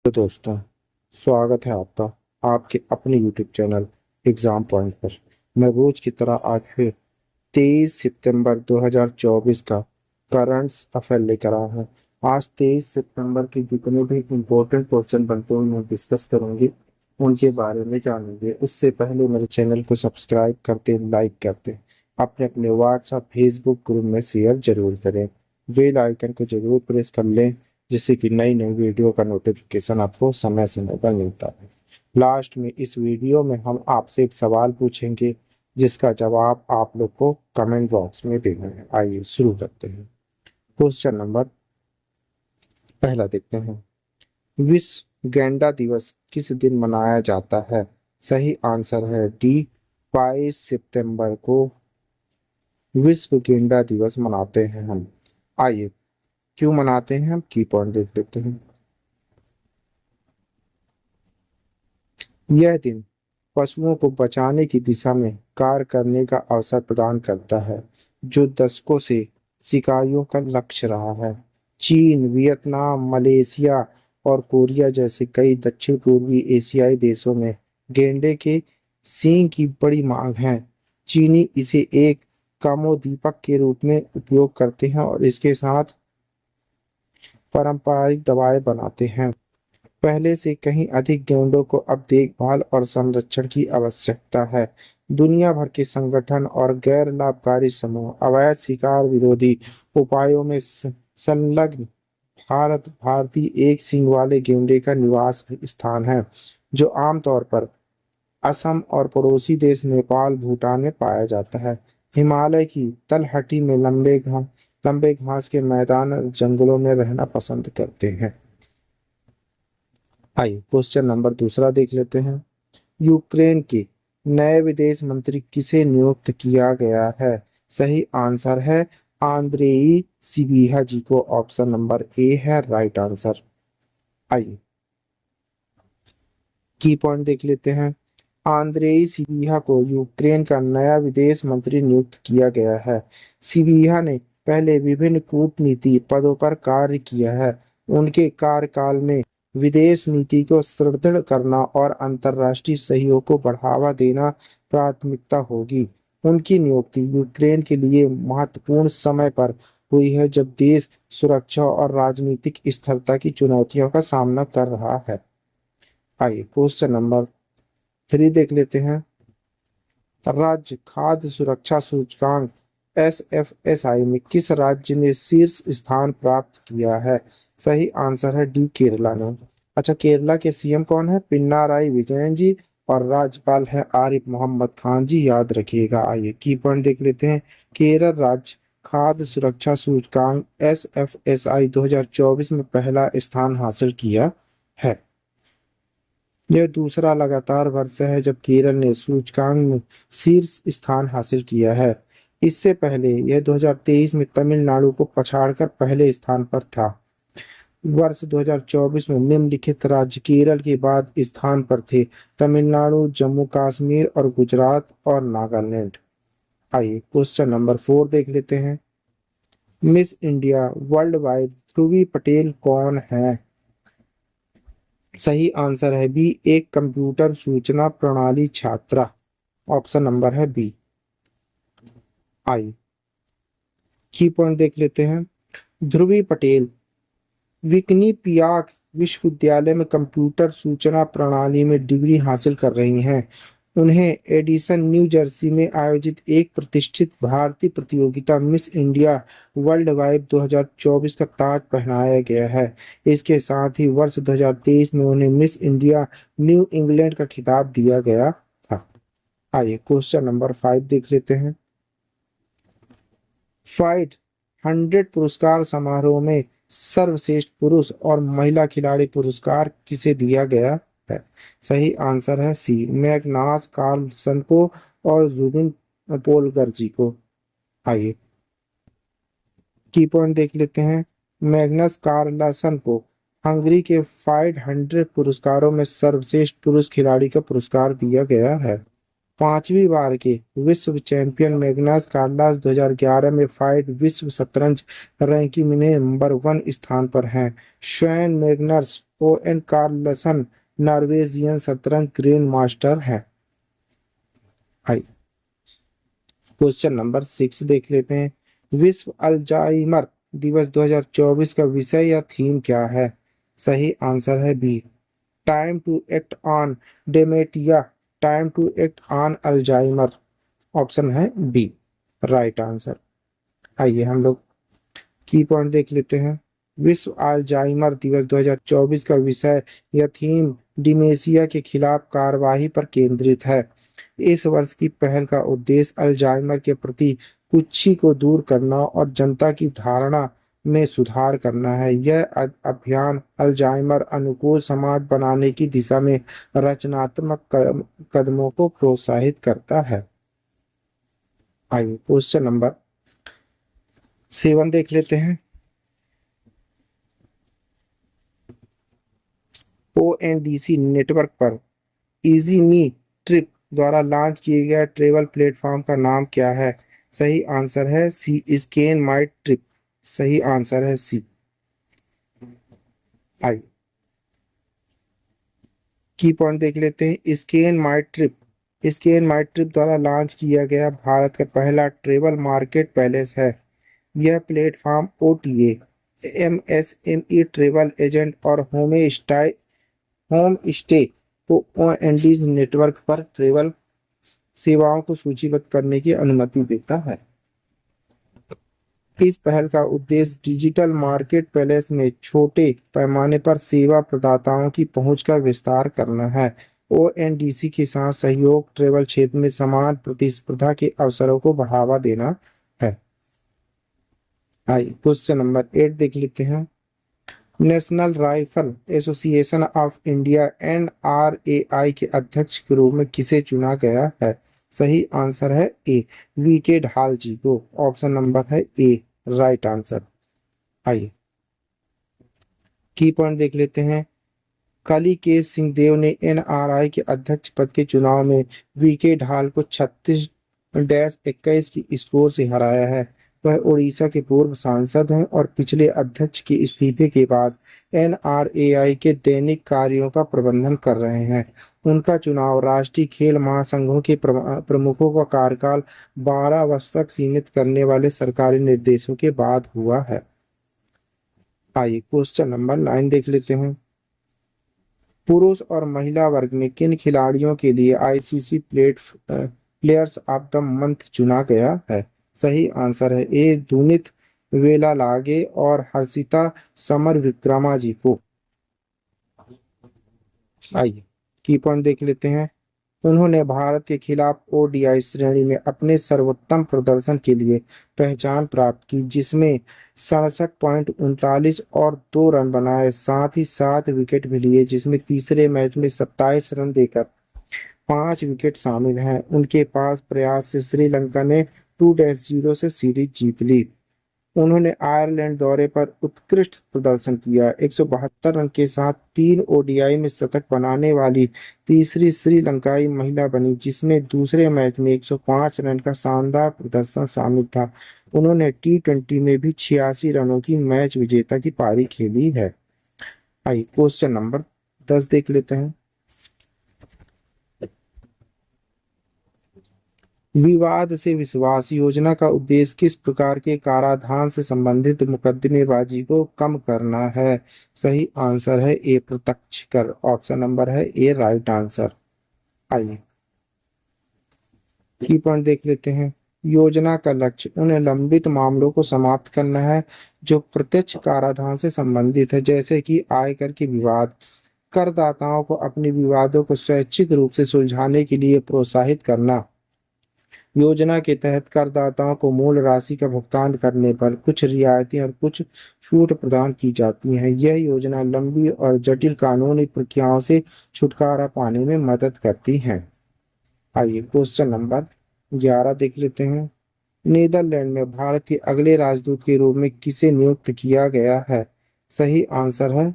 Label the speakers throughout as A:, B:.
A: तो दोस्तों, स्वागत है आपका आपके अपने YouTube चैनल एग्जाम पॉइंट पर। मैं रोज की तरह आज फिर 23 सितंबर 2024 का करंट अफेयर लेकर आया हूँ। आज 23 सितंबर के जितने भी इम्पोर्टेंट क्वेश्चन बनते हैं उन्हें डिस्कस करेंगे, उनके बारे में जानेंगे। उससे पहले मेरे चैनल को सब्सक्राइब करते, लाइक करते, अपने अपने व्हाट्सएप फेसबुक ग्रुप में शेयर जरूर करें। बेल आइकन को जरूर प्रेस कर लें, जिससे कि नई नई वीडियो का नोटिफिकेशन आपको समय समय पर मिलता है। लास्ट में इस वीडियो में हम आपसे एक सवाल पूछेंगे, जिसका जवाब आप लोग को कमेंट बॉक्स में देना है। आइए शुरू करते हैं। क्वेश्चन नंबर पहला देखते हैं। विश्व गैंडा दिवस किस दिन मनाया जाता है? सही आंसर है डी, 22 सितंबर को विश्व गेंडा दिवस मनाते हैं हम। आइए, क्यों मनाते हैं हम की पॉइंट देख लेते हैं। यह दिन पशुओं को बचाने की दिशा में कार्य करने का अवसर प्रदान करता है, जो दशकों से शिकारियों का लक्ष्य रहा है। चीन, वियतनाम, मलेशिया और कोरिया जैसे कई दक्षिण पूर्वी एशियाई देशों में गेंडे के सींग की बड़ी मांग है। चीनी इसे एक कामोद्दीपक के रूप में उपयोग करते हैं और इसके साथ पारंपरिक दवाएं बनाते हैं। पहले से कहीं अधिक गेंडों को अब देखभाल और संरक्षण की आवश्यकता है। दुनिया भर के संगठन और गैर लाभकारी समूह अवैध शिकार विरोधी उपायों में संलग्न भारतीय एक सींग वाले गेंडे का निवास स्थान है, जो आमतौर पर असम और पड़ोसी देश नेपाल, भूटान में पाया जाता है। हिमालय की तलहटी में लंबे घास के मैदान और जंगलों में रहना पसंद करते हैं। आइए क्वेश्चन नंबर दूसरा देख लेते हैं। यूक्रेन के नए विदेश मंत्री किसे नियुक्त किया गया है? सही आंसर है आंद्रेई सिबिहा जी को। ऑप्शन नंबर ए है राइट आंसर। आइए की पॉइंट देख लेते हैं। आंद्रेई सिबिहा को यूक्रेन का नया विदेश मंत्री नियुक्त किया गया है। सिबिहा ने पहले विभिन्न कूटनीति पदों पर कार्य किया है। उनके कार्यकाल में विदेश नीति को सुदृढ़ करना और अंतर्राष्ट्रीय सहयोग को बढ़ावा देना प्राथमिकता होगी। उनकी नियुक्ति यूक्रेन के लिए महत्वपूर्ण समय पर हुई है, जब देश सुरक्षा और राजनीतिक स्थिरता की चुनौतियों का सामना कर रहा है। आइए क्वेश्चन नंबर 3 देख लेते हैं। राज्य खाद्य सुरक्षा सूचकांक SFSI में किस राज्य ने शीर्ष स्थान प्राप्त किया है? सही आंसर है डी, केरला ने। अच्छा, केरला के सीएम कौन है? पिनाराई विजयन जी। और राज्यपाल है आरिफ मोहम्मद खान जी, याद रखिएगा। आइए की पॉइंट देख लेते हैं। केरल राज्य खाद्य सुरक्षा सूचकांक SFSI 2024 में पहला स्थान हासिल किया है। यह दूसरा लगातार वर्ष है जब केरल ने सूचकांक में शीर्ष स्थान हासिल किया है। इससे पहले यह 2023 में तमिलनाडु को पछाड़कर पहले स्थान पर था। वर्ष 2024 में निम्नलिखित राज्य केरल के बाद स्थान पर थे: तमिलनाडु, जम्मू कश्मीर और गुजरात और नागालैंड। आइए क्वेश्चन नंबर 4 देख लेते हैं। मिस इंडिया वर्ल्ड वाइड ध्रुवी पटेल कौन है? सही आंसर है बी, एक कंप्यूटर सूचना प्रणाली छात्रा। ऑप्शन नंबर है बी। आई की पॉइंट देख लेते हैं। ध्रुवी पटेल विकिनीपियाक विश्वविद्यालय में कंप्यूटर सूचना प्रणाली में डिग्री हासिल कर रही हैं। उन्हें एडिसन न्यू जर्सी में आयोजित एक प्रतिष्ठित भारतीय प्रतियोगिता मिस इंडिया वर्ल्ड वाइड 2024 का ताज पहनाया गया है। इसके साथ ही वर्ष 2023 में उन्हें मिस इंडिया न्यू इंग्लैंड का खिताब दिया गया था। आइए क्वेश्चन नंबर 5 देख लेते हैं। फाइट 100 पुरस्कार समारोह में सर्वश्रेष्ठ पुरुष और महिला खिलाड़ी पुरस्कार किसे दिया गया है? सही आंसर है सी, मैग्नास कार्लसन को और जुबिन पोलगर जी को। आइए की पॉइंट देख लेते हैं। मैग्नस कार्लसन को हंगरी के फाइट 100 पुरस्कारों में सर्वश्रेष्ठ पुरुष खिलाड़ी का पुरस्कार दिया गया है। 5वीं बार के विश्व चैंपियन मैग्नस कार्लस 2011 में फाइट विश्व शतरंज रैंकिंग में नंबर 1 स्थान पर हैं। स्वयं मैग्नस ओएन कार्लसन नॉर्वेजियन शतरंज ग्रैंड मास्टर है। क्वेश्चन नंबर 6 देख लेते हैं। विश्व अल्जाइमर दिवस 2024 का विषय या थीम क्या है? सही आंसर है B, time to act on dementia, time to act on Alzheimer. Option है बी राइट आंसर। आइए हम लोग की पॉइंट देख लेते हैं। विश्व अल्जाइमर दिवस 2024 का विषय या थीम डिमेंशिया के खिलाफ कार्यवाही पर केंद्रित है। इस वर्ष की पहल का उद्देश्य अल्जाइमर के प्रति कुक्षी को दूर करना और जनता की धारणा में सुधार करना है। यह अभियान अल्जाइमर अनुकूल समाज बनाने की दिशा में रचनात्मक कदमों को प्रोत्साहित करता है। आइए क्वेश्चन नंबर 7 देख लेते हैं। ओएनडीसी नेटवर्क पर इजी मी ट्रिप द्वारा लॉन्च किए गए ट्रेवल प्लेटफॉर्म का नाम क्या है? सही आंसर है सी, स्कैन माई ट्रिप। सही आंसर है सी। आइए की पॉइंट देख लेते हैं। स्कैन माई ट्रिप, स्कैन माई ट्रिप द्वारा लॉन्च किया गया भारत का पहला ट्रेवल मार्केट प्लेस है। यह platform OTA, MSME travel agent और होम स्टे को ओएनडीज नेटवर्क पर ट्रेवल सेवाओं को सूचीबद्ध करने की अनुमति देता है। इस पहल का उद्देश्य डिजिटल मार्केट प्लेस में छोटे पैमाने पर सेवा प्रदाताओं की पहुंच का विस्तार करना है। ओएनडीसी के साथ सहयोग ट्रेवल क्षेत्र में समान प्रतिस्पर्धा के अवसरों को बढ़ावा देना है। आइए क्वेश्चन नंबर 8 देख लेते हैं। National rifle association of India NRAI के अध्यक्ष के रूप में किसे चुना गया है? सही आंसर है ए, वीके ढाल जी को। ऑप्शन नंबर है ए राइट आंसर। आइए की पॉइंट देख लेते हैं। कलिकेश सिंहदेव ने एनआरआई के अध्यक्ष पद के चुनाव में वीके ढाल को 36-21 की स्कोर से हराया है। वह उड़ीसा के पूर्व सांसद हैं और पिछले अध्यक्ष के इस्तीफे के बाद एनआरएआई के दैनिक कार्यों का प्रबंधन कर रहे हैं। उनका चुनाव राष्ट्रीय खेल महासंघों के प्रमुखों का कार्यकाल 12 वर्ष तक सीमित करने वाले सरकारी निर्देशों के बाद हुआ है। आइए क्वेश्चन नंबर 9 देख लेते हैं। पुरुष और महिला वर्ग में किन खिलाड़ियों के लिए ICC players of the month चुना गया है? सही आंसर है ए, दुनित वेलालागे और हर्षिता समर विक्रमाजी को। आइए की पॉइंट देख लेते हैं। उन्होंने भारत के खिलाफ ओडीआई श्रेणी में अपने सर्वोत्तम प्रदर्शन के लिए पहचान प्राप्त की, जिसमें 67.39 और 2 रन बनाए। साथ ही 7 विकेट भी लिए, जिसमें तीसरे मैच में 27 रन देकर 5 विकेट शामिल हैं। उनके पास प्रयास से श्रीलंका ने 2-0 से सीरीज जीत ली। उन्होंने आयरलैंड दौरे पर उत्कृष्ट प्रदर्शन किया। 172 रन के साथ 3 ओडीआई में शतक बनाने वाली तीसरी श्रीलंकाई महिला बनी, जिसमें दूसरे मैच में 105 रन का शानदार प्रदर्शन शामिल था। उन्होंने टी20 में भी 86 रनों की मैच विजेता की पारी खेली है। आइए क्वेश्चन नंबर 10 देख लेते हैं। विवाद से विश्वास योजना का उद्देश्य किस प्रकार के कराधान से संबंधित मुकदमेबाजी को कम करना है? सही आंसर है ए, प्रत्यक्ष कर। ऑप्शन नंबर है ए राइट आंसर। आइए की पॉइंट देख लेते हैं। योजना का लक्ष्य उन लंबित मामलों को समाप्त करना है जो प्रत्यक्ष कराधान से संबंधित है, जैसे कि आयकर के विवाद। करदाताओं को अपने विवादों को स्वैच्छिक रूप से सुलझाने के लिए प्रोत्साहित करना। योजना के तहत करदाताओं को मूल राशि का भुगतान करने पर कुछ रियायतें और कुछ छूट प्रदान की जाती हैं। यह योजना लंबी और जटिल कानूनी प्रक्रियाओं से छुटकारा पाने में मदद करती है। आइए क्वेश्चन नंबर 11 देख लेते हैं। नीदरलैंड में भारत के अगले राजदूत के रूप में किसे नियुक्त किया गया है? सही आंसर है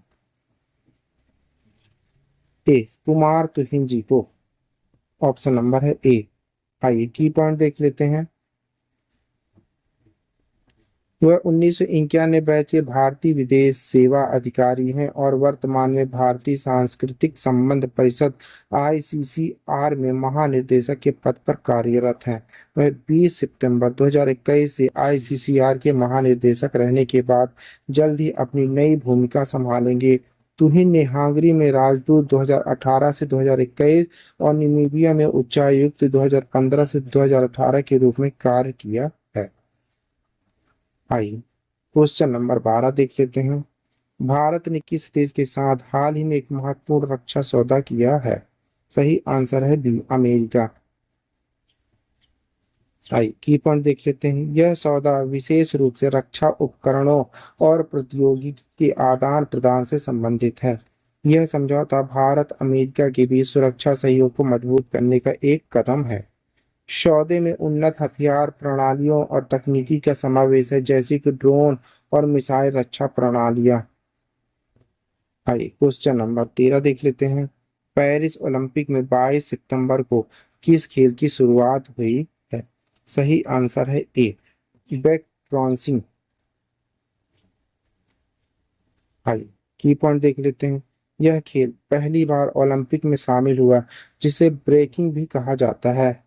A: ए, कुमार तुहिंजी को। ऑप्शन नंबर है ए। आइए की पॉइंट देख लेते हैं। वह 1991 बैच के भारतीय विदेश सेवा अधिकारी हैं और वर्तमान में भारतीय सांस्कृतिक संबंध परिषद आईसीसीआर में महानिदेशक के पद पर कार्यरत हैं। वह 20 सितंबर 2021 से आईसीसीआर के महानिदेशक रहने के बाद जल्द ही अपनी नई भूमिका संभालेंगे। तुहिन ने हंगरी में राजदूत 2018 से 2021 और नामीबिया में उच्चायुक्त 2015 से 2018 के रूप में कार्य किया है। आइए क्वेश्चन नंबर 12 देख लेते हैं। भारत ने किस देश के साथ हाल ही में एक महत्वपूर्ण रक्षा सौदा किया है? सही आंसर है बी, अमेरिका। आइए की पॉइंट देख लेते हैं। यह सौदा विशेष रूप से रक्षा उपकरणों और प्रौद्योगिकी के आदान प्रदान से संबंधित है। यह समझौता भारत अमेरिका के बीच सुरक्षा सहयोग को मजबूत करने का एक कदम है। सौदे में उन्नत हथियार प्रणालियों और तकनीकी का समावेश है, जैसे कि ड्रोन और मिसाइल रक्षा प्रणालियां। आइए क्वेश्चन नंबर 13 देख लेते हैं। पेरिस ओलंपिक में 22 सितंबर को किस खेल की शुरुआत हुई है? सही आंसर है ए, बैक ब्रांसिंग। आइए की पॉइंट देख लेते हैं। यह खेल पहली बार ओलंपिक में शामिल हुआ, जिसे ब्रेकिंग भी कहा जाता है।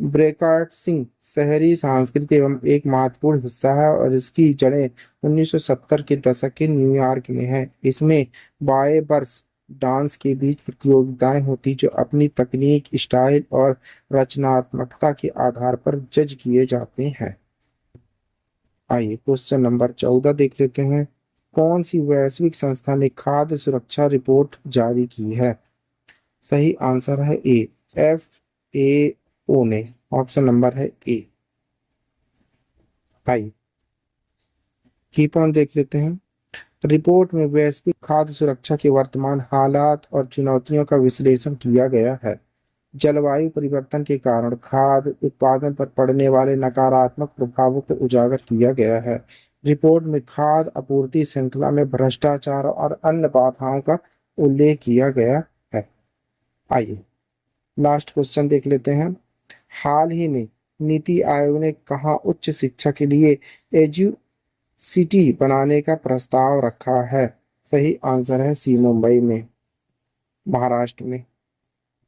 A: ब्रेकडांसिंग शहरी संस्कृति एवं एक महत्वपूर्ण हिस्सा है और इसकी जड़ें 1970 के दशक के न्यूयॉर्क में है। इसमें बाएं वर्ष डांस के बीच प्रतियोगिताएं होती जो अपनी तकनीक, स्टाइल और रचनात्मकता के आधार पर जज किए जाते हैं। आइए क्वेश्चन नंबर 14 देख लेते हैं। कौन सी वैश्विक संस्था ने खाद्य सुरक्षा रिपोर्ट जारी की है? सही आंसर है ए, FAO ने। ऑप्शन नंबर है ए। आइए की पॉइंट देख लेते हैं। रिपोर्ट में वैश्विक खाद्य सुरक्षा के वर्तमान हालात और चुनौतियों का विश्लेषण किया गया है। जलवायु परिवर्तन के कारण खाद्य उत्पादन पर पड़ने वाले नकारात्मक प्रभावों को उजागर किया गया है। रिपोर्ट में खाद्य आपूर्ति श्रृंखला में भ्रष्टाचार और अन्य बाधाओं का उल्लेख किया गया है। आइए लास्ट क्वेश्चन देख लेते हैं। हाल ही में नीति आयोग ने कहाँ उच्च शिक्षा के लिए एजुसिटी बनाने का प्रस्ताव रखा है? सही आंसर है सी, मुंबई में, महाराष्ट्र में।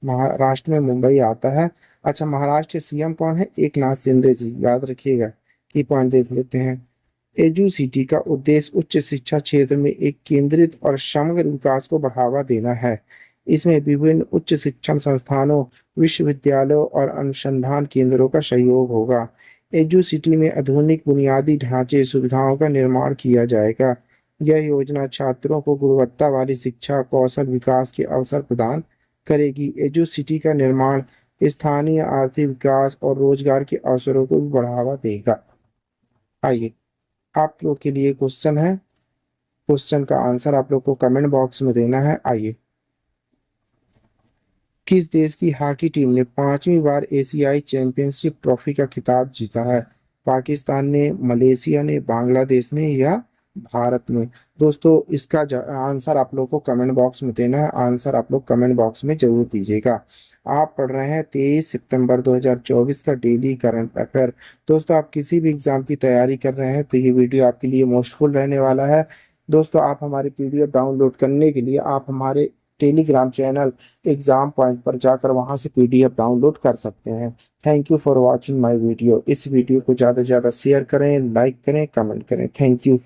A: महाराष्ट्र में मुंबई आता है। अच्छा, महाराष्ट्र के सीएम कौन है? एकनाथ शिंदे जी, याद रखिएगा। की पॉइंट देख लेते हैं। एजुसिटी का उद्देश्य उच्च शिक्षा क्षेत्र में एक केंद्रित और समग्र विकास को बढ़ावा देना है। इसमें विभिन्न उच्च शिक्षण संस्थानों, विश्वविद्यालयों और अनुसंधान केंद्रों का सहयोग होगा। एजुसिटी में आधुनिक बुनियादी ढांचे सुविधाओं का निर्माण किया जाएगा। यह योजना छात्रों को गुणवत्ता वाली शिक्षा, कौशल विकास के अवसर प्रदान करेगी। एजुसिटी का निर्माण स्थानीय आर्थिक विकास और रोजगार के अवसरों को भी बढ़ावा देगा। आइए आप लोग के लिए क्वेश्चन है। क्वेश्चन का आंसर आप लोग को कमेंट बॉक्स में देना है। आइए, किस देश की हॉकी टीम ने 5वीं बार एशियाई चैंपियनशिप ट्रॉफी का खिताब जीता है? पाकिस्तान ने, मलेशिया ने, बांग्लादेश ने या भारत ने? दोस्तों इसका आंसर आप लोग को कमेंट बॉक्स में देना है। आंसर आप लोग कमेंट बॉक्स में जरूर दीजिएगा। आप पढ़ रहे हैं 23 सितंबर 2024 का डेली करंट अफेयर। दोस्तों आप किसी भी एग्जाम की तैयारी कर रहे हैं तो ये वीडियो आपके लिए मोस्टफुल रहने वाला है। दोस्तों आप हमारे PDF डाउनलोड करने के लिए आप हमारे टेलीग्राम चैनल एग्जाम पॉइंट पर जाकर वहां से PDF डाउनलोड कर सकते हैं। Thank you for watching my video. इस वीडियो को ज़्यादा से ज़्यादा शेयर करें, लाइक करें, कमेंट करें। Thank you.